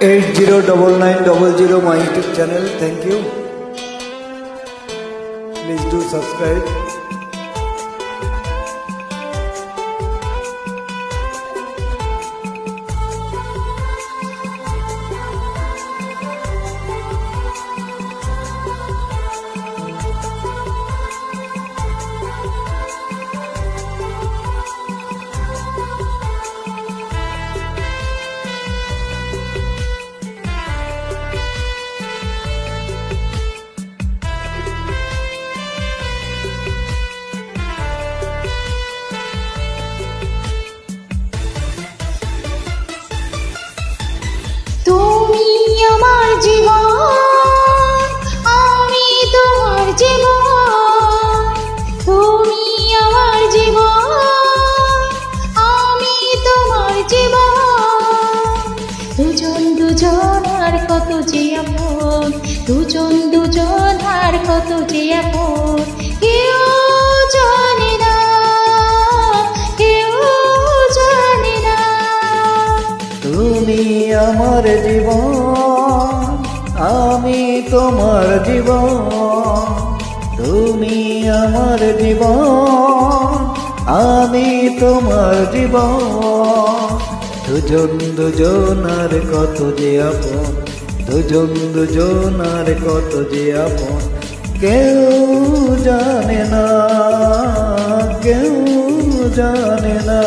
809900 my YouTube channel. Thank you. Please do subscribe. দুজনার কত যে আপন, দুজনার কত যে আপন, কেউ জানে না, কেউ জানে না। তুমি আমার জীবন, আমি তোমার জীবন, তুমি আমার জীবন, আমি তোমার জীবন। দুজনার কত যে আপন, দুজনার কত যে আপন, কেউ জানে না, কেউ জানে না।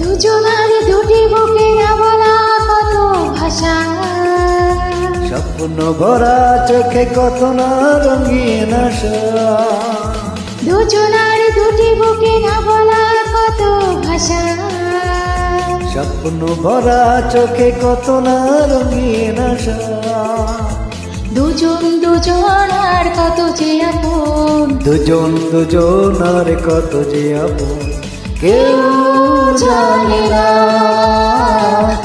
দুজনার দুটি বুকে না বলা কত ভাষা, স্বপ্ন ভরা চোখে কত না রঙিন আশা। দুজনার দুটি বুকে না বলা কত ভাষা, স্বপ্ন ভরা চোখে কত না রঙিন আশা। দুজনার কত যে আপন, দুজনার কত যে আপন, কেউ জানে না,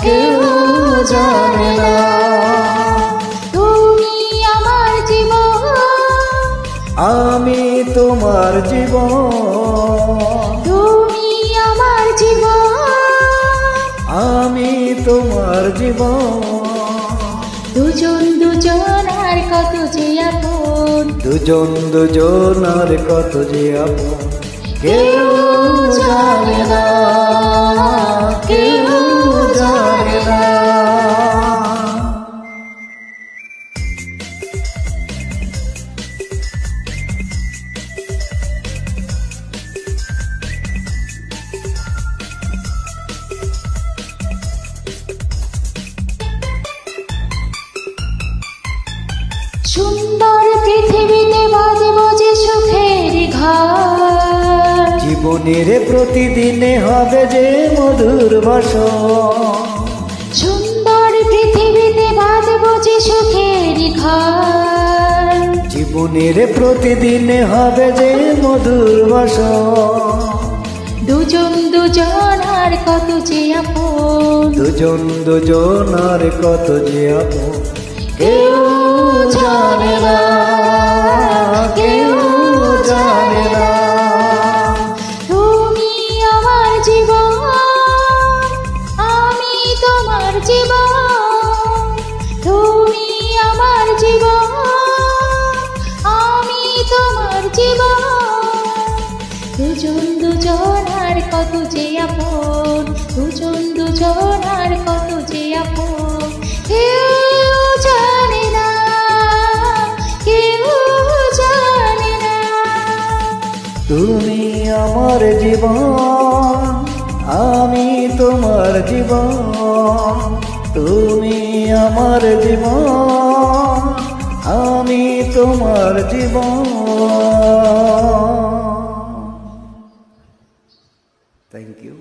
কেউ জানে না। তুমি আমার জীবন, আমি তোমার জীবন, তুমি আমার জীবন, আমি তোমার জীবন। দুজনার কত যে আপন, দুজনার কত যে আপন, কেউ জানে না, কেউ জানে না। সুন্দর পৃথিবীতে বাঁধব যে সুখের ঘর, জীবনের প্রতিদিনে হবে যে মধুর ভাষণ। সুন্দর পৃথিবীতে বাঁধব যে সুখের ঘর, জীবনের প্রতিদিনে হবে যে মধুর ভাষণ। দুজনার কত যে আপন, দুজনার কত যে আপন, কেউ জানে না, কেউ জানে না। তুমি আমার জীবন, আমি তোমার জীবন, তুমি আমার জীবন, আমি তোমার জীবন। দুজনার কত যে আপন, দুজনার কত যে আপন, কেউ জানে না, কেউ জানে না। তুমি আমার জীবন, আমি তোমার জীবন, তুমি আমার জীবন, আমি তোমার জীবন। Thank you.